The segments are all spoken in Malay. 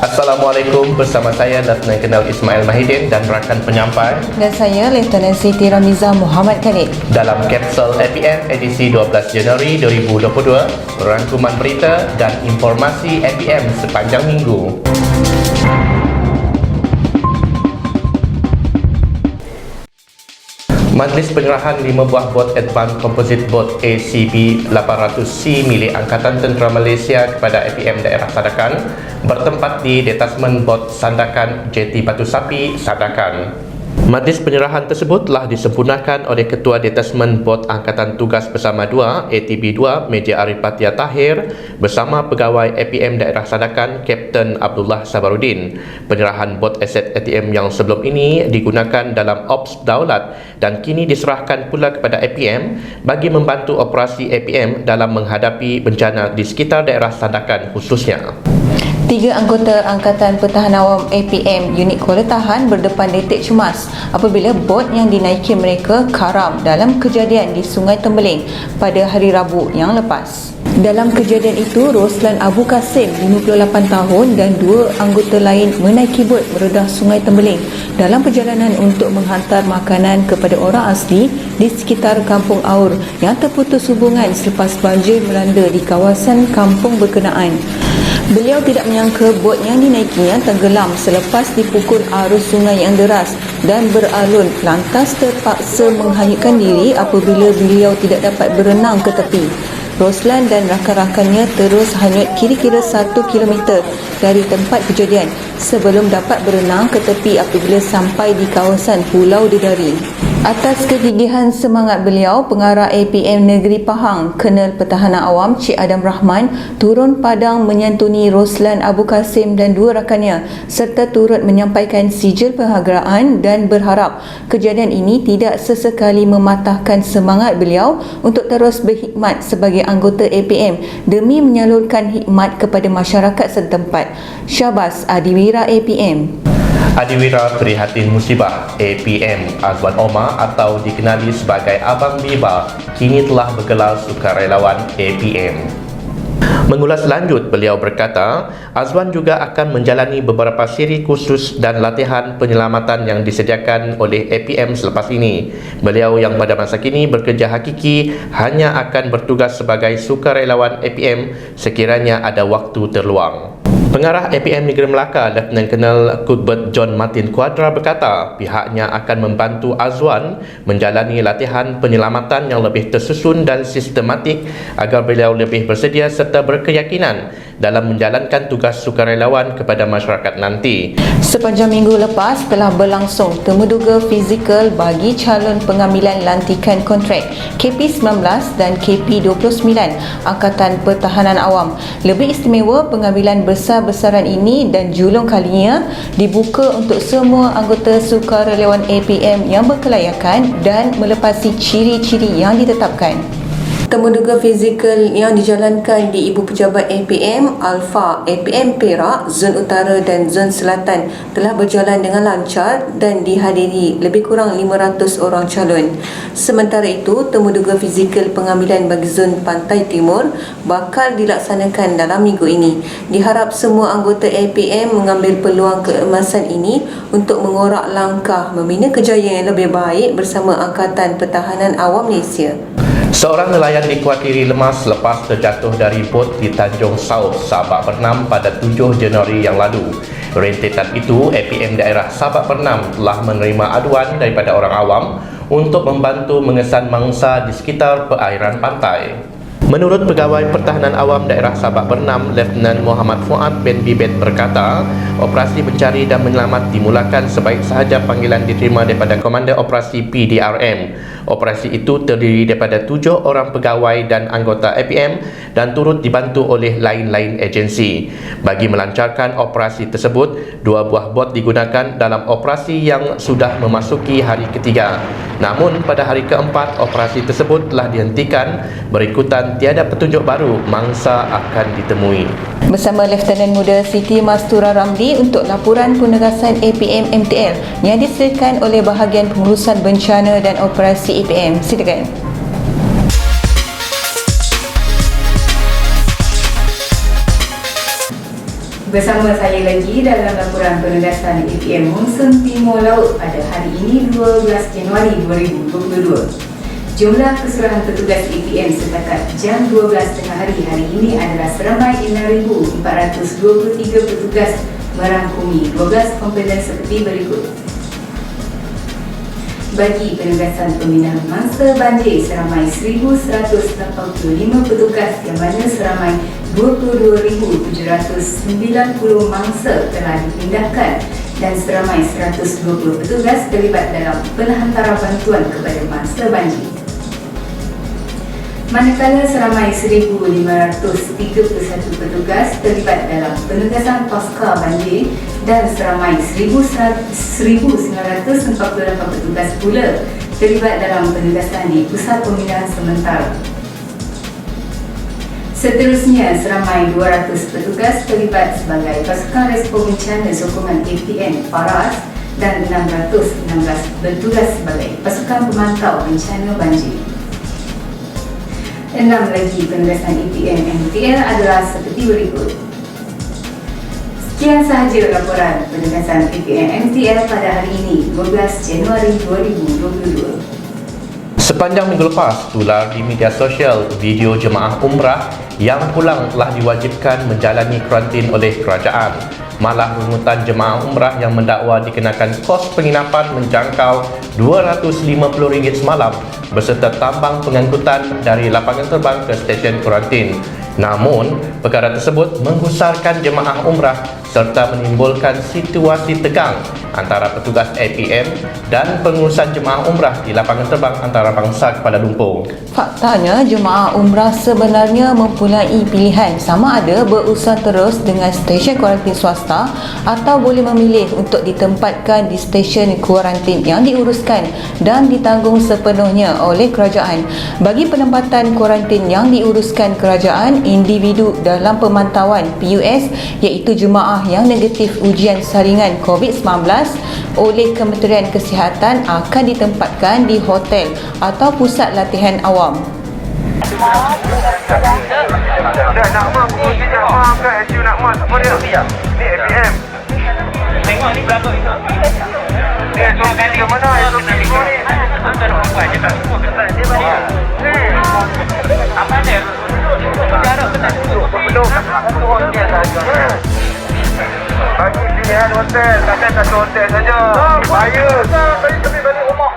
Assalamualaikum, bersama saya Lieutenant Colonel Ismail Mahidin dan rakan penyampai Dan saya Lieutenant Siti Ramiza Muhammad Khalid. dalam Kapsul APM edisi 12 Januari 2022, rangkuman berita dan informasi APM sepanjang minggu. Majlis penyerahan 5 buah bot Advanced Composite Boat ACB 800C milik Angkatan Tentera Malaysia kepada APM Daerah Sandakan bertempat di Detasmen Bot Sandakan Jeti Batu Sapi, Sandakan. Majlis penyerahan tersebut telah disempurnakan oleh Ketua Detasmen Bot Angkatan Tugas Bersama 2 ATB 2 Major Arifatia Tahir bersama Pegawai APM Daerah Sandakan Kapten Abdullah Sabarudin. Penyerahan bot aset ATM yang sebelum ini digunakan dalam Ops Daulat dan kini diserahkan pula kepada APM bagi membantu operasi APM dalam menghadapi bencana di sekitar daerah Sandakan khususnya. 3 anggota Angkatan Pertahanan Awam APM unit Kuala Tahan berdepan detik cemas apabila bot yang dinaiki mereka karam dalam kejadian di Sungai Tembeling pada hari Rabu yang lepas. Dalam kejadian itu, Roslan Abu Kasim, 58 tahun dan 2 anggota lain menaiki bot meredah Sungai Tembeling dalam perjalanan untuk menghantar makanan kepada orang asli di sekitar Kampung Aur yang terputus hubungan selepas banjir melanda di kawasan kampung berkenaan. Beliau tidak menyangka bot yang dinaikinya tenggelam selepas dipukul arus sungai yang deras dan beralun, lantas terpaksa menghanyutkan diri apabila beliau tidak dapat berenang ke tepi. Roslan dan rakan-rakannya terus hanyut kira-kira 1 km dari tempat kejadian sebelum dapat berenang ke tepi apabila sampai di kawasan Pulau Dedari. Atas kegigihan semangat beliau, Pengarah APM Negeri Pahang, Kolonel Pertahanan Awam Cik Adam Rahman turun padang menyantuni Roslan Abu Kasim dan 2 rakannya serta turut menyampaikan sijil penghargaan dan berharap kejadian ini tidak sesekali mematahkan semangat beliau untuk terus berkhidmat sebagai anggota APM demi menyalurkan khidmat kepada masyarakat setempat. Syabas Adiwira APM. Adiwira Prihatin Musibah APM Azwan Omar atau dikenali sebagai Abang Biba kini telah bergelar sukarelawan APM. Mengulas lanjut, beliau berkata, Azwan juga akan menjalani beberapa siri khusus dan latihan penyelamatan yang disediakan oleh APM selepas ini. Beliau yang pada masa kini bekerja hakiki hanya akan bertugas sebagai sukarelawan APM sekiranya ada waktu terluang. Pengarah APM Negeri Melaka, Lieutenant Colonel Cuthbert John Martin Quadra berkata pihaknya akan membantu Azwan menjalani latihan penyelamatan yang lebih tersusun dan sistematik agar beliau lebih bersedia serta berkeyakinan dalam menjalankan tugas sukarelawan kepada masyarakat nanti. Sepanjang minggu lepas telah berlangsung temuduga fizikal bagi calon pengambilan lantikan kontrak KP19 dan KP29 Angkatan Pertahanan Awam. Lebih istimewa, pengambilan besar-besaran ini dan julung kalinya dibuka untuk semua anggota sukarelawan APM yang berkelayakan dan melepasi ciri-ciri yang ditetapkan. Temuduga fizikal yang dijalankan di Ibu Pejabat APM, Alpha APM Perak, Zon Utara dan Zon Selatan telah berjalan dengan lancar dan dihadiri lebih kurang 500 orang calon. Sementara itu, temuduga fizikal pengambilan bagi Zon Pantai Timur bakal dilaksanakan dalam minggu ini. Diharap semua anggota APM mengambil peluang keemasan ini untuk mengorak langkah membina kejayaan yang lebih baik bersama Angkatan Pertahanan Awam Malaysia. Seorang nelayan dikuatiri lemas lepas terjatuh dari bot di Tanjung South, Sabak Bernam pada 7 Januari yang lalu. Rentetan itu, APM Daerah Sabak Bernam telah menerima aduan daripada orang awam untuk membantu mengesan mangsa di sekitar perairan pantai. Menurut Pegawai Pertahanan Awam Daerah Sabak Bernam, Lieutenant Muhammad Fuad bin Bibet berkata, operasi mencari dan menyelamat dimulakan sebaik sahaja panggilan diterima daripada Komander Operasi PDRM. Operasi itu terdiri daripada 7 orang pegawai dan anggota APM dan turut dibantu oleh lain-lain agensi. Bagi melancarkan operasi tersebut, 2 buah bot digunakan dalam operasi yang sudah memasuki hari ketiga. Namun pada hari keempat, operasi tersebut telah dihentikan berikutan tiada petunjuk baru mangsa akan ditemui. Bersama Lieutenant Muda Siti Mastura Ramli untuk laporan penugasan APM MTL yang disediakan oleh Bahagian Pengurusan Bencana dan Operasi APM. Silakan. Bersama saya lagi dalam laporan penugasan APM Monsun Timur Laut pada hari ini 12 Januari 2022. Jumlah keseluruhan petugas APM setakat jam 12 tengah hari ini adalah seramai 6,423 petugas merangkumi 12 komponen seperti berikut. Bagi penugasan pembinaan mangsa banjir seramai 1,185 petugas yang mana seramai 22,790 mangsa telah dipindahkan dan seramai 120 petugas terlibat dalam penghantaran bantuan kepada mangsa banjir. Manakala seramai 1,531 petugas terlibat dalam penugasan pasca banjir dan seramai 1,948 petugas pula terlibat dalam penugasan di Pusat Pembinaan Sementara. Seterusnya, seramai 200 petugas terlibat sebagai pasukan respon bencana sokongan APM Faras dan 616 petugas sebagai pasukan pemantau bencana banjir. 6 lagi penugasan APM MTL adalah seperti berikut. Sekian sahaja laporan penugasan APM MTL pada hari ini 12 Januari 2022. Sepanjang minggu lepas, tular di media sosial video jemaah umrah yang pulang telah diwajibkan menjalani kuarantin oleh kerajaan. Malah rungutan jemaah umrah yang mendakwa dikenakan kos penginapan menjangkau RM250 semalam berserta tambang pengangkutan dari lapangan terbang ke stesen kuarantin. Namun, perkara tersebut menggusarkan jemaah umrah serta menimbulkan situasi tegang antara petugas APM dan pengurusan jemaah umrah di lapangan terbang antarabangsa Kuala Lumpur. Faktanya, jemaah umrah sebenarnya mempunyai pilihan sama ada berusaha terus dengan stesen kuarantin swasta atau boleh memilih untuk ditempatkan di stesen kuarantin yang diuruskan dan ditanggung sepenuhnya oleh kerajaan. Bagi penempatan kuarantin yang diuruskan kerajaan, individu dalam pemantauan PUS iaitu jemaah yang negatif ujian saringan COVID-19 oleh Kementerian Kesihatan akan ditempatkan di hotel atau pusat latihan awam. Nak mampu kita maafkan SU nak mak apa dia? Ni APM. Tengok ni belakang itu. Dia SOP ke mana? SOP ni. Antara orang je tak semua kesan dia banyak. Apa dia? Jarak betul. Belum. Satu hotel saja. Bagi pilihan hotel, takkan satu hotel saja. Bahaya. Kami balik rumah.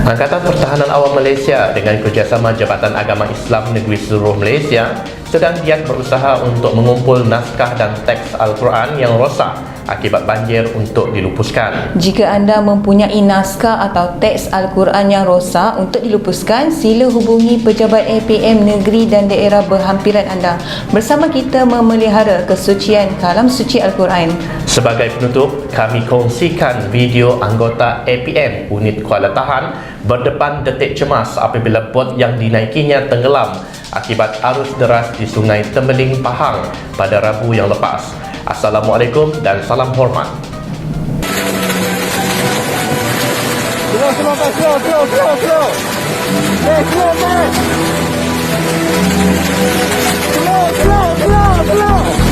Angkatan Pertahanan Awam Malaysia dengan kerjasama Jabatan Agama Islam Negeri Seluruh Malaysia sedang giat berusaha untuk mengumpul naskah dan teks Al-Quran yang rosak akibat banjir untuk dilupuskan. Jika anda mempunyai naskah atau teks Al-Quran yang rosak untuk dilupuskan, sila hubungi pejabat APM negeri dan daerah berhampiran anda. Bersama kita memelihara kesucian kalam suci Al-Quran. Sebagai penutup, kami kongsikan video anggota APM Unit Kuala Tahan berdepan detik cemas apabila bot yang dinaikinya tenggelam akibat arus deras di Sungai Tembeling, Pahang pada Rabu yang lepas. Assalamualaikum dan salam hormat. Slow.